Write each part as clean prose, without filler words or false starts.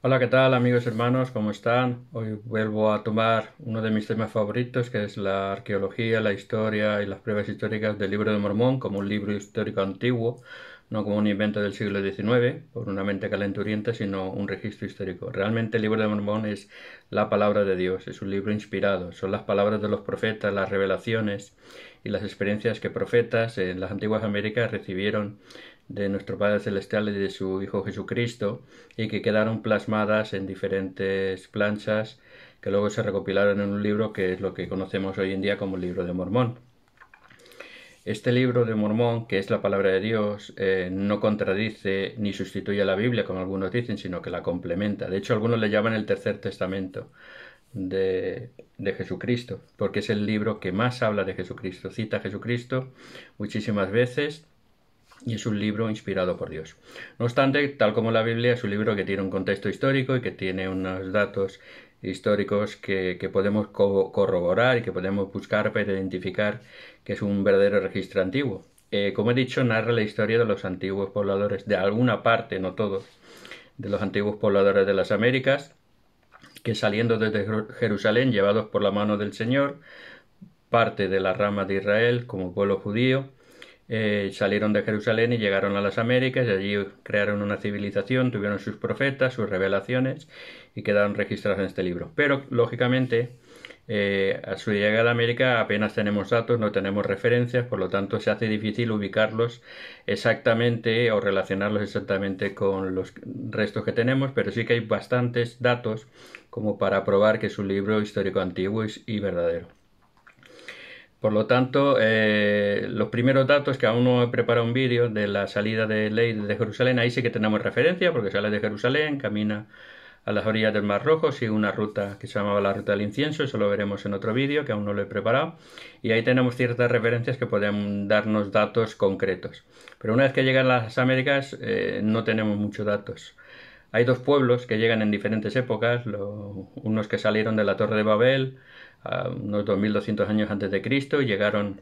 Hola, ¿qué tal amigos hermanos? ¿Cómo están? Hoy vuelvo a tomar uno de mis temas favoritos, que es la arqueología, la historia y las pruebas históricas del Libro de Mormón, como un libro histórico antiguo, no como un invento del siglo XIX, por una mente calenturienta, sino un registro histórico. Realmente el Libro de Mormón es la palabra de Dios, es un libro inspirado, son las palabras de los profetas, las revelaciones y las experiencias que profetas en las antiguas Américas recibieron de nuestro Padre Celestial y de su Hijo Jesucristo, y que quedaron plasmadas en diferentes planchas que luego se recopilaron en un libro que es lo que conocemos hoy en día como el Libro de Mormón. Este libro de Mormón, que es la palabra de Dios, no contradice ni sustituye a la Biblia, como algunos dicen, sino que la complementa. De hecho, algunos le llaman el Tercer Testamento de Jesucristo, porque es el libro que más habla de Jesucristo, cita a Jesucristo muchísimas veces y es un libro inspirado por Dios. No obstante, tal como la Biblia, es un libro que tiene un contexto histórico y que tiene unos datos históricos que podemos corroborar y que podemos buscar para identificar que es un verdadero registro antiguo. Como he dicho, narra la historia de los antiguos pobladores, de alguna parte, no todos, de los antiguos pobladores de las Américas, que saliendo desde Jerusalén, llevados por la mano del Señor, parte de la rama de Israel como pueblo judío, salieron de Jerusalén y llegaron a las Américas y allí crearon una civilización, tuvieron sus profetas, sus revelaciones y quedaron registrados en este libro. Pero, lógicamente, a su llegada a América apenas tenemos datos, no tenemos referencias, por lo tanto se hace difícil ubicarlos exactamente o relacionarlos exactamente con los restos que tenemos, pero sí que hay bastantes datos como para probar que es un libro histórico antiguo y verdadero. Por lo tanto, los primeros datos, que aún no he preparado un vídeo de la salida de Ley de Jerusalén, ahí sí que tenemos referencia, porque sale de Jerusalén, camina a las orillas del Mar Rojo, sigue una ruta que se llamaba la Ruta del Incienso, eso lo veremos en otro vídeo, que aún no lo he preparado, y ahí tenemos ciertas referencias que pueden darnos datos concretos. Pero una vez que llegan las Américas, no tenemos muchos datos. Hay dos pueblos que llegan en diferentes épocas, unos que salieron de la Torre de Babel, a unos 2200 años antes de Cristo, y llegaron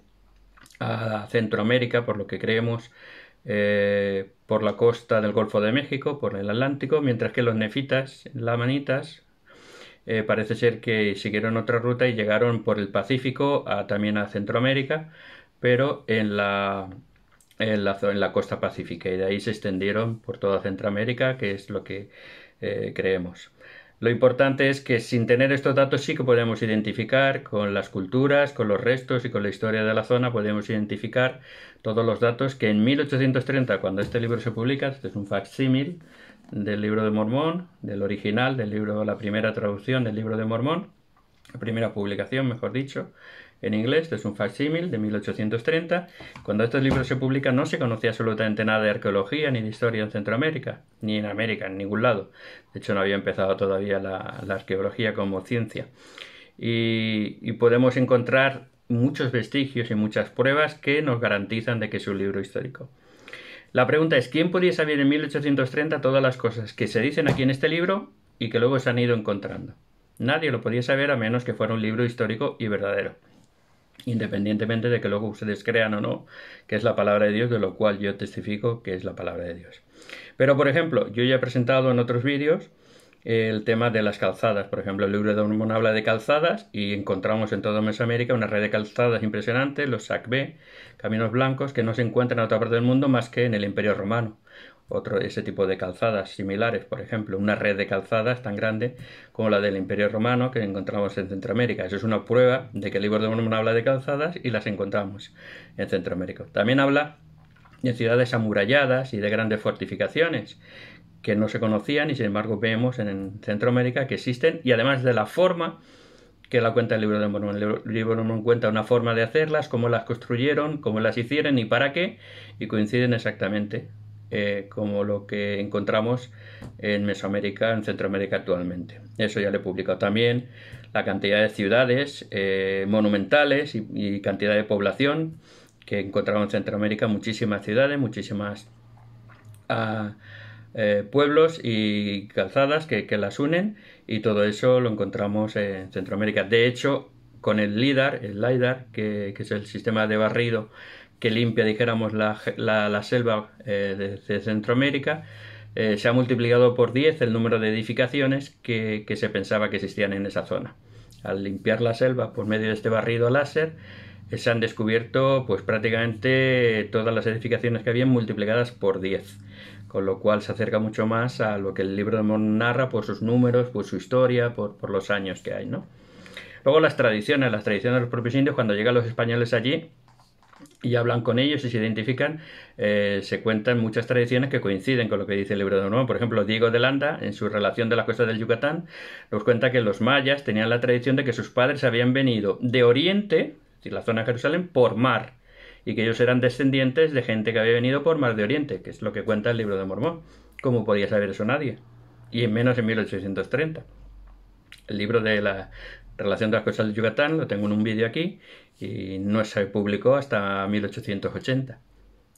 a Centroamérica, por lo que creemos, por la costa del Golfo de México, por el Atlántico, mientras que los nefitas, lamanitas, parece ser que siguieron otra ruta y llegaron por el Pacífico también a Centroamérica, pero en la costa pacífica, y de ahí se extendieron por toda Centroamérica, que es lo que creemos. Lo importante es que sin tener estos datos sí que podemos identificar con las culturas, con los restos y con la historia de la zona, podemos identificar todos los datos que en 1830, cuando este libro se publica, este es un facsímil del libro de Mormón, del original, del libro, la primera traducción del libro de Mormón, la primera publicación, mejor dicho, en inglés. Este es un facsímil de 1830. Cuando estos libros se publican no se conocía absolutamente nada de arqueología ni de historia en Centroamérica, ni en América, en ningún lado. De hecho, no había empezado todavía la arqueología como ciencia. Y podemos encontrar muchos vestigios y muchas pruebas que nos garantizan de que es un libro histórico. La pregunta es, ¿quién podía saber en 1830 todas las cosas que se dicen aquí en este libro y que luego se han ido encontrando? Nadie lo podía saber a menos que fuera un libro histórico y verdadero, independientemente de que luego ustedes crean o no que es la palabra de Dios, de lo cual yo testifico que es la palabra de Dios. Pero, por ejemplo, yo ya he presentado en otros vídeos el tema de las calzadas. Por ejemplo, el libro de Mormón habla de calzadas y encontramos en toda Mesoamérica una red de calzadas impresionante, los Sacbé, caminos blancos, que no se encuentran en otra parte del mundo más que en el Imperio Romano. Ese tipo de calzadas similares, por ejemplo, una red de calzadas tan grande como la del Imperio Romano que encontramos en Centroamérica. Eso es una prueba de que el libro de Mormón habla de calzadas y las encontramos en Centroamérica. También habla de ciudades amuralladas y de grandes fortificaciones que no se conocían y sin embargo vemos en Centroamérica que existen, y además de la forma que la cuenta el libro de Mormón. El libro de Mormón cuenta una forma de hacerlas, cómo las construyeron, cómo las hicieron y para qué, y coinciden exactamente como lo que encontramos en Mesoamérica, en Centroamérica actualmente. Eso ya lo he publicado también, la cantidad de ciudades monumentales y cantidad de población que encontramos en Centroamérica, muchísimas ciudades, muchísimas pueblos y calzadas que las unen, y todo eso lo encontramos en Centroamérica. De hecho, con el LIDAR, que es el sistema de barrido que limpia, dijéramos, la selva de Centroamérica, se ha multiplicado por 10 el número de edificaciones que se pensaba que existían en esa zona. Al limpiar la selva por medio de este barrido láser, se han descubierto pues prácticamente todas las edificaciones que habían multiplicadas por 10, con lo cual se acerca mucho más a lo que el libro de Mormón narra por sus números, por su historia, por los años que hay, ¿no? Luego las tradiciones de los propios indios, cuando llegan los españoles allí y hablan con ellos y se identifican, se cuentan muchas tradiciones que coinciden con lo que dice el libro de Mormón. Por ejemplo, Diego de Landa, en su relación de la costa del Yucatán, nos cuenta que los mayas tenían la tradición de que sus padres habían venido de Oriente, es decir, la zona de Jerusalén, por mar, y que ellos eran descendientes de gente que había venido por mar de Oriente, que es lo que cuenta el libro de Mormón. ¿Cómo podía saber eso nadie? Y en menos en 1830. El libro de la relación de las costas del Yucatán lo tengo en un vídeo aquí y no se publicó hasta 1880.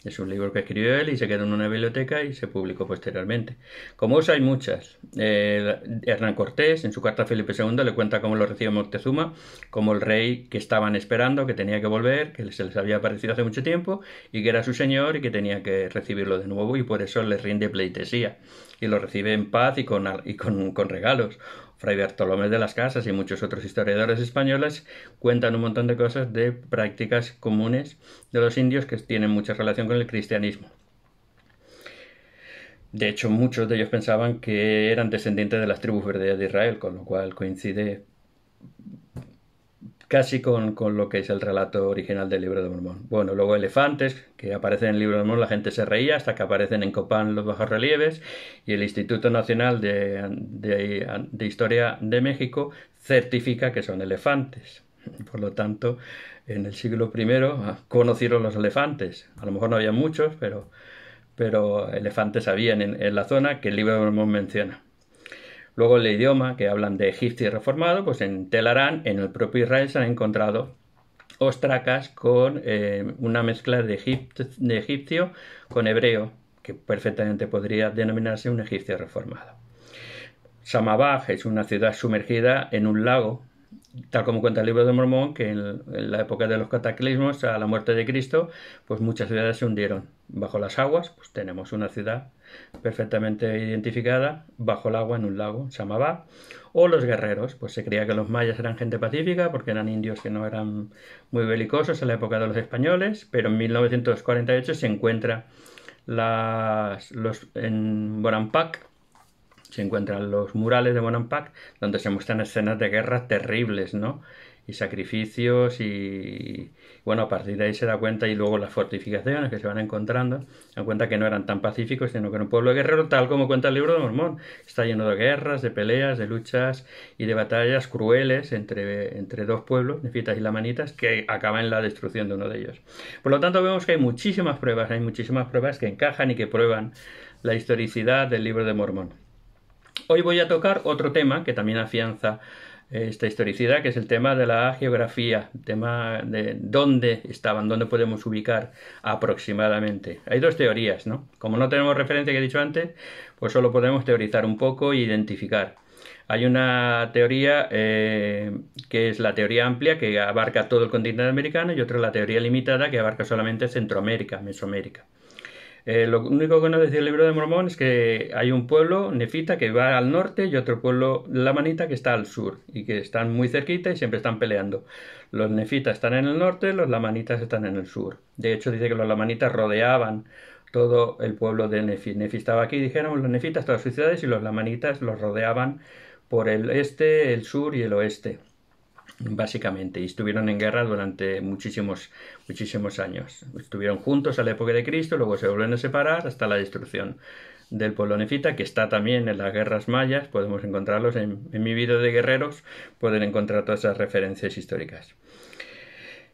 Es un libro que escribió él y se quedó en una biblioteca y se publicó posteriormente. Como hay muchas. Hernán Cortés, en su carta a Felipe II, le cuenta cómo lo recibe Moctezuma, como el rey que estaban esperando, que tenía que volver, que se les había aparecido hace mucho tiempo y que era su señor y que tenía que recibirlo de nuevo, y por eso le rinde pleitesía y lo recibe en paz y con regalos. Fray Bartolomé de las Casas y muchos otros historiadores españoles cuentan un montón de cosas de prácticas comunes de los indios que tienen mucha relación con el cristianismo. De hecho, muchos de ellos pensaban que eran descendientes de las tribus verdes de Israel, con lo cual coincide casi con lo que es el relato original del libro de Mormón. Bueno, luego elefantes, que aparecen en el libro de Mormón, la gente se reía hasta que aparecen en Copán los bajorrelieves, y el Instituto Nacional de Historia de México certifica que son elefantes. Por lo tanto, en el siglo I conocieron los elefantes. A lo mejor no había muchos, pero elefantes habían en la zona que el libro de Mormón menciona. Luego el idioma, que hablan de egipcio reformado, pues en Tel Arán, en el propio Israel, se han encontrado ostracas con una mezcla de egipcio con hebreo, que perfectamente podría denominarse un egipcio reformado. Samabaj es una ciudad sumergida en un lago, tal como cuenta el libro de Mormón, que en la época de los cataclismos, a la muerte de Cristo, pues muchas ciudades se hundieron bajo las aguas. Pues tenemos una ciudad perfectamente identificada bajo el agua en un lago, Samabaj. O los guerreros, pues se creía que los mayas eran gente pacífica porque eran indios que no eran muy belicosos en la época de los españoles, pero en 1948 se encuentra en Bonampak, se encuentran los murales de Bonampak, donde se muestran escenas de guerra terribles, ¿no? Y sacrificios y bueno, a partir de ahí se da cuenta, y luego las fortificaciones que se van encontrando, se dan cuenta que no eran tan pacíficos, sino que era un pueblo guerrero, tal como cuenta el libro de Mormón. Está lleno de guerras, de peleas, de luchas y de batallas crueles entre dos pueblos, nefitas y lamanitas, que acaban en la destrucción de uno de ellos. Por lo tanto, vemos que hay muchísimas pruebas que encajan y que prueban la historicidad del libro de Mormón. Hoy voy a tocar otro tema que también afianza esta historicidad, que es el tema de la geografía, el tema de dónde estaban, dónde podemos ubicar aproximadamente. Hay dos teorías, ¿no? Como no tenemos referencia, que he dicho antes, pues solo podemos teorizar un poco e identificar. Hay una teoría que es la teoría amplia, que abarca todo el continente americano, y otra la teoría limitada, que abarca solamente Centroamérica, Mesoamérica. Lo único que nos decía el libro de Mormón es que hay un pueblo nefita que va al norte y otro pueblo lamanita que está al sur, y que están muy cerquita y siempre están peleando. Los nefitas están en el norte, los lamanitas están en el sur. De hecho, dice que los lamanitas rodeaban todo el pueblo de Nefi. Nefi estaba aquí, dijeron los nefitas, todas sus ciudades, y los lamanitas los rodeaban por el este, el sur y el oeste, básicamente, y estuvieron en guerra durante muchísimos años. Estuvieron juntos a la época de Cristo, luego se vuelven a separar hasta la destrucción del pueblo nefita, que está también en las guerras mayas. Podemos encontrarlos en mi vídeo de guerreros, pueden encontrar todas esas referencias históricas.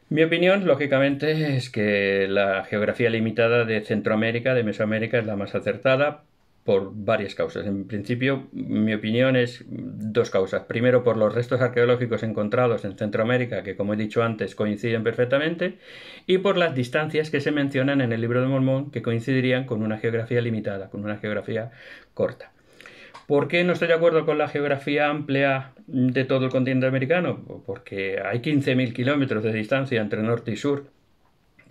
Mi opinión, lógicamente, es que la geografía limitada de Centroamérica, de Mesoamérica, es la más acertada, por varias causas. En principio, mi opinión es dos causas. Primero, por los restos arqueológicos encontrados en Centroamérica, que como he dicho antes, coinciden perfectamente, y por las distancias que se mencionan en el libro de Mormón, que coincidirían con una geografía limitada, con una geografía corta. ¿Por qué no estoy de acuerdo con la geografía amplia de todo el continente americano? Porque hay 15.000 kilómetros de distancia entre norte y sur,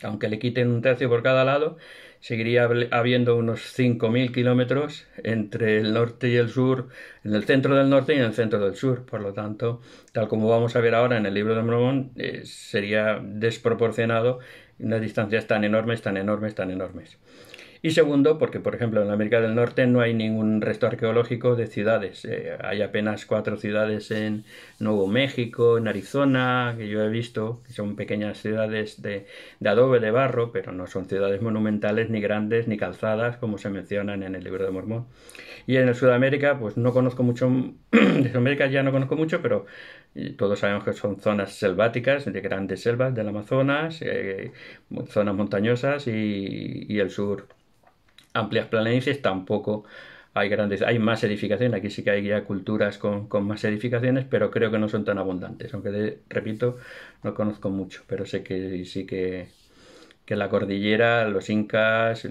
Aunque le quiten un tercio por cada lado, seguiría habiendo unos 5.000 kilómetros entre el norte y el sur, en el centro del norte y en el centro del sur. Por lo tanto, tal como vamos a ver ahora en el libro de Mormón, sería desproporcionado unas distancias tan enormes, tan enormes, tan enormes. Y segundo, porque por ejemplo en América del Norte no hay ningún resto arqueológico de ciudades. Hay apenas 4 ciudades en Nuevo México, en Arizona, que yo he visto, que son pequeñas ciudades de adobe, de barro, pero no son ciudades monumentales, ni grandes, ni calzadas, como se mencionan en el libro de Mormón. Y en el Sudamérica, pues no conozco mucho, de Sudamérica ya no conozco mucho, pero todos sabemos que son zonas selváticas, de grandes selvas del Amazonas, zonas montañosas y el sur amplias planicies, tampoco hay más edificaciones, aquí sí que hay ya culturas con más edificaciones, pero creo que no son tan abundantes, aunque repito, no conozco mucho, pero sé que sí que la cordillera, los incas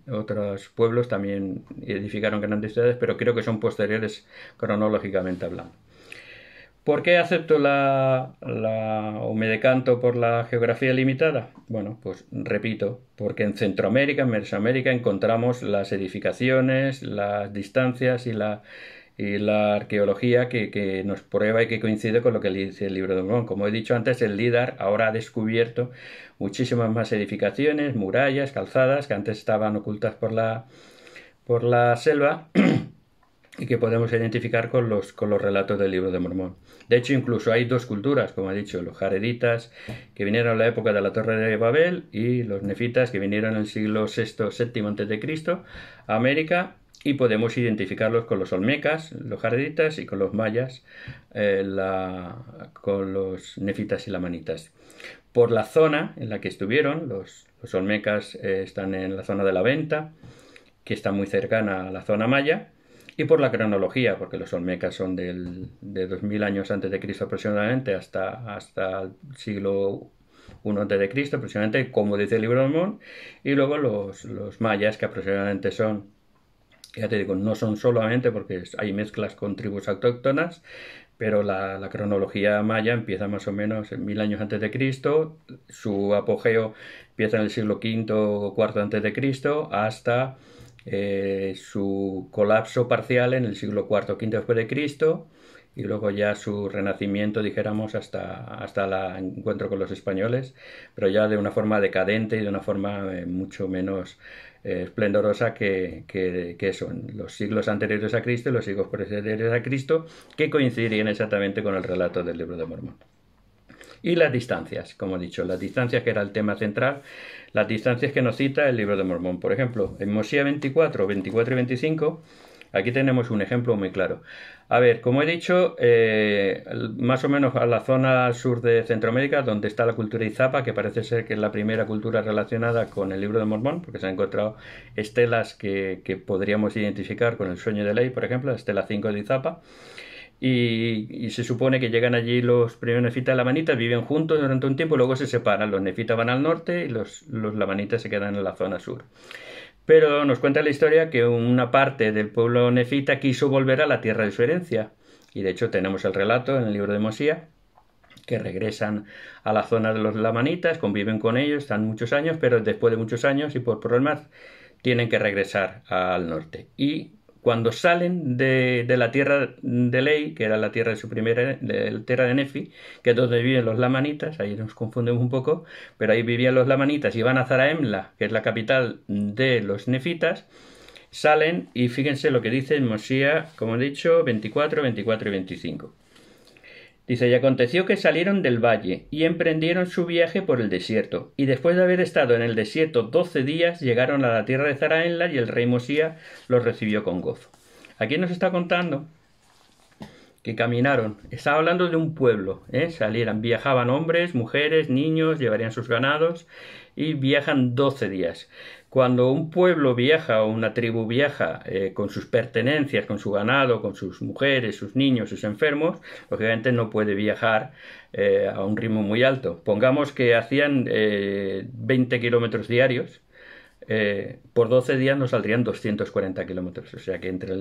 otros pueblos también edificaron grandes ciudades, pero creo que son posteriores cronológicamente hablando. ¿Por qué acepto o me decanto por la geografía limitada? Bueno, pues repito, porque en Centroamérica, en Mesoamérica encontramos las edificaciones, las distancias y la arqueología que nos prueba y que coincide con lo que dice el libro de Mormón. Como he dicho antes, el LIDAR ahora ha descubierto muchísimas más edificaciones, murallas, calzadas, que antes estaban ocultas por la selva y que podemos identificar con los relatos del libro de Mormón. De hecho, incluso hay dos culturas, como he dicho, los jareditas, que vinieron en la época de la Torre de Babel, y los nefitas, que vinieron en el siglo VI-VII a.C. a América, y podemos identificarlos con los olmecas, los jareditas, y con los mayas, con los nefitas y lamanitas. Por la zona en la que estuvieron, los olmecas están en la zona de la Venta, que está muy cercana a la zona maya, y por la cronología, porque los olmecas son de 2000 años antes de Cristo aproximadamente hasta el siglo I antes de Cristo aproximadamente, como dice el libro de Mormón, y luego los mayas, que aproximadamente son, ya te digo, no son solamente porque hay mezclas con tribus autóctonas, pero la cronología maya empieza más o menos en 1000 años antes de Cristo, su apogeo empieza en el siglo V o IV antes de Cristo hasta su colapso parcial en el siglo IV o V después de Cristo, y luego ya su renacimiento, dijéramos, hasta el encuentro con los españoles, pero ya de una forma decadente y de una forma mucho menos esplendorosa que eso, en los siglos anteriores a Cristo y los siglos posteriores a Cristo, que coincidirían exactamente con el relato del libro de Mormón. Y las distancias, como he dicho, las distancias, que era el tema central, las distancias que nos cita el libro de Mormón. Por ejemplo, en Mosía 24, 24 y 25, aquí tenemos un ejemplo muy claro. A ver, como he dicho, más o menos a la zona sur de Centroamérica, donde está la cultura Izapa, que parece ser que es la primera cultura relacionada con el libro de Mormón, porque se han encontrado estelas que podríamos identificar con el sueño de Ley, por ejemplo, la estela 5 de Izapa. Y se supone que llegan allí los primeros nefitas y lamanitas, viven juntos durante un tiempo, luego se separan. Los nefitas van al norte y los lamanitas se quedan en la zona sur. Pero nos cuenta la historia que una parte del pueblo nefita quiso volver a la tierra de su herencia. Y de hecho tenemos el relato en el libro de Mosía, que regresan a la zona de los lamanitas, conviven con ellos, están muchos años, pero después de muchos años y por problemas tienen que regresar al norte. Y cuando salen de la tierra de Ley, que era la tierra de su primera, tierra de Nefi, que es donde viven los lamanitas, ahí nos confundimos un poco, pero ahí vivían los lamanitas y van a Zarahemla, que es la capital de los nefitas, salen y fíjense lo que dice en Mosía, como he dicho, 24, 24 y 25. Dice, y aconteció que salieron del valle y emprendieron su viaje por el desierto, y después de haber estado en el desierto 12 días, llegaron a la tierra de Zarahemla, y el rey Mosía los recibió con gozo. Aquí nos está contando que caminaron, estaba hablando de un pueblo, viajaban hombres, mujeres, niños, llevarían sus ganados, y viajan 12 días. Cuando un pueblo viaja o una tribu viaja con sus pertenencias, con su ganado, con sus mujeres, sus niños, sus enfermos, lógicamente no puede viajar a un ritmo muy alto. Pongamos que hacían 20 kilómetros diarios, por 12 días nos saldrían 240 kilómetros. O sea que entre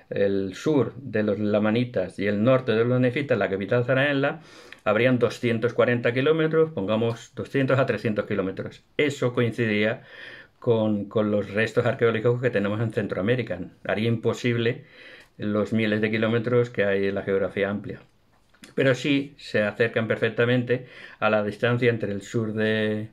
el sur de los lamanitas y el norte de los nefitas, la capital Zaragaela, habrían 240 kilómetros, pongamos 200 a 300 kilómetros. Eso coincidiría con los restos arqueológicos que tenemos en Centroamérica. Haría imposible los miles de kilómetros que hay en la geografía amplia. Pero sí se acercan perfectamente a la distancia entre el sur de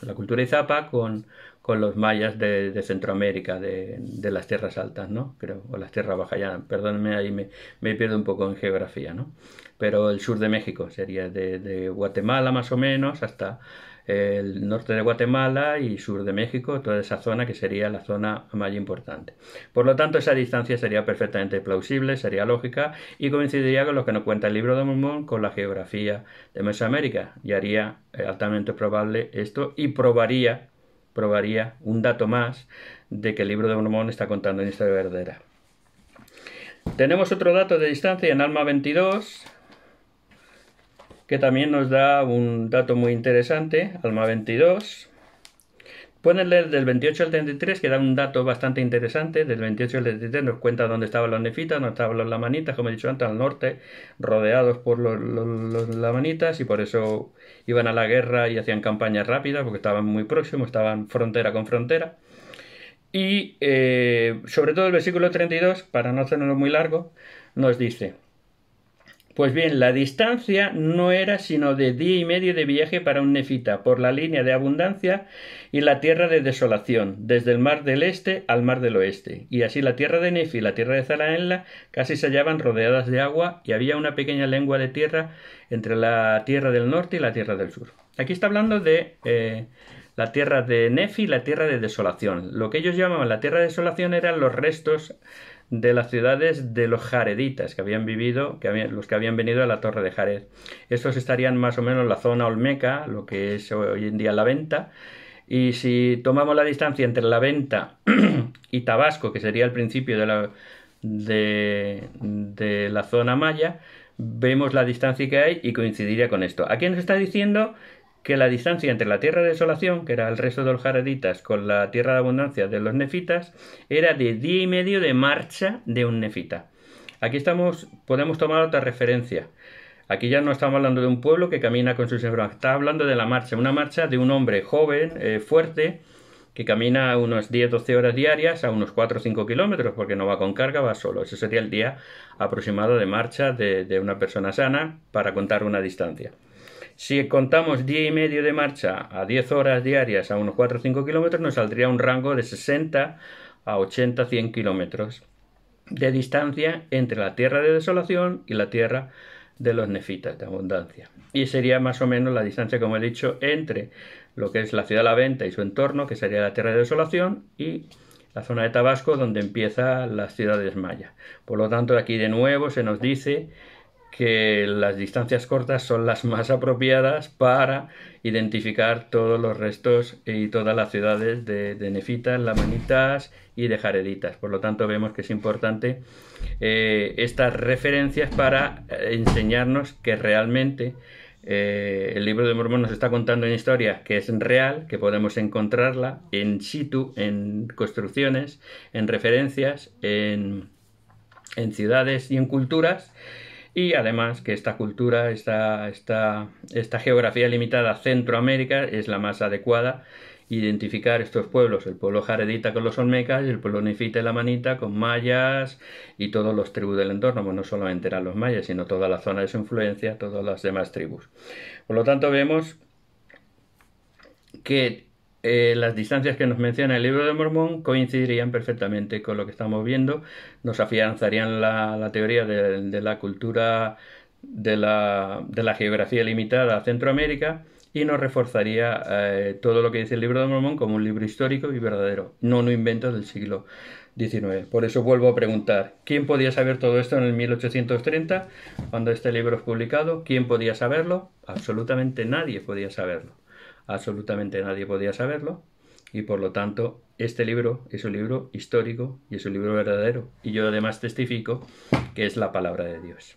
la cultura izapa con los mayas de Centroamérica, de las tierras altas, ¿no? Creo, o las tierras bajas, ya, perdónenme, ahí me pierdo un poco en geografía, ¿no? Pero el sur de México sería de Guatemala más o menos hasta el norte de Guatemala y sur de México, toda esa zona que sería la zona más importante. Por lo tanto, esa distancia sería perfectamente plausible, sería lógica y coincidiría con lo que nos cuenta el Libro de Mormón con la geografía de Mesoamérica y haría altamente probable esto y probaría un dato más de que el Libro de Mormón está contando una historia verdadera. Tenemos otro dato de distancia en Alma 22, que también nos da un dato muy interesante, Alma 22. Pueden leer del 28 al 33, que da un dato bastante interesante. Del 28 al 33 nos cuenta dónde estaban los nefitas, dónde estaban los lamanitas, como he dicho antes, al norte, rodeados por los lamanitas, y por eso iban a la guerra y hacían campañas rápidas, porque estaban muy próximos, estaban frontera con frontera. Y sobre todo el versículo 32, para no hacerlo muy largo, nos dice: pues bien, la distancia no era sino de día y medio de viaje para un nefita, por la línea de abundancia y la tierra de desolación, desde el mar del este al mar del oeste. Y así la tierra de Nefi y la tierra de Zaragaela casi se hallaban rodeadas de agua, y había una pequeña lengua de tierra entre la tierra del norte y la tierra del sur. Aquí está hablando de la tierra de Nefi y la tierra de desolación. Lo que ellos llamaban la tierra de desolación eran los restos de las ciudades de los jareditas que habían vivido, los que habían venido a la torre de Jared. Estos estarían más o menos en la zona olmeca, lo que es hoy en día La Venta. Y si tomamos la distancia entre La Venta y Tabasco, que sería el principio de la zona maya, vemos la distancia que hay y coincidiría con esto. Aquí nos está diciendo que la distancia entre la tierra de desolación, que era el resto de los jareditas, con la tierra de abundancia de los nefitas, era de día y medio de marcha de un nefita. Aquí podemos tomar otra referencia. Aquí ya no estamos hablando de un pueblo que camina con sus enfermedades, está hablando de la marcha, una marcha de un hombre joven, fuerte, que camina unos 10-12 horas diarias a unos 4 o 5 kilómetros, porque no va con carga, va solo. Ese sería el día aproximado de marcha de una persona sana para contar una distancia. Si contamos día y medio de marcha a 10 horas diarias a unos 4 o 5 kilómetros, nos saldría un rango de 60 a 80, 100 kilómetros de distancia entre la tierra de desolación y la tierra de los nefitas de abundancia. Y sería más o menos la distancia, como he dicho, entre lo que es la ciudad de La Venta y su entorno, que sería la tierra de desolación, y la zona de Tabasco, donde empiezan las ciudades mayas. Por lo tanto, aquí de nuevo se nos dice que las distancias cortas son las más apropiadas para identificar todos los restos y todas las ciudades de nefitas, lamanitas y de jareditas. Por lo tanto, vemos que es importante estas referencias para enseñarnos que realmente el Libro de Mormón nos está contando una historia que es real, que podemos encontrarla en situ, en construcciones, en referencias, en ciudades y en culturas. Y además que esta cultura, esta geografía limitada a Centroamérica es la más adecuada. Identificar estos pueblos, el pueblo jaredita con los olmecas y el pueblo nefita y lamanita con mayas y todos los tribus del entorno. Bueno, no solamente eran los mayas, sino toda la zona de su influencia, todas las demás tribus. Por lo tanto, vemos que las distancias que nos menciona el Libro de Mormón coincidirían perfectamente con lo que estamos viendo, nos afianzarían la teoría de la cultura de la geografía limitada a Centroamérica y nos reforzaría todo lo que dice el Libro de Mormón como un libro histórico y verdadero, no un invento del siglo XIX. Por eso vuelvo a preguntar, ¿quién podía saber todo esto en el 1830, cuando este libro es publicado? ¿Quién podía saberlo? Absolutamente nadie podía saberlo. Absolutamente nadie podía saberlo, y por lo tanto este libro es un libro histórico y es un libro verdadero, y yo además testifico que es la palabra de Dios.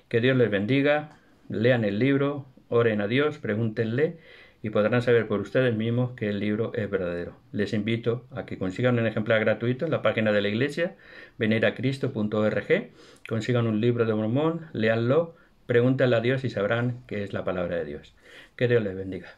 Que Dios les bendiga, lean el libro, oren a Dios, pregúntenle y podrán saber por ustedes mismos que el libro es verdadero. Les invito a que consigan un ejemplar gratuito en la página de la iglesia, veniracristo.org, consigan un libro de Mormón, léanlo, pregúntenle a Dios y sabrán que es la palabra de Dios. Que Dios les bendiga.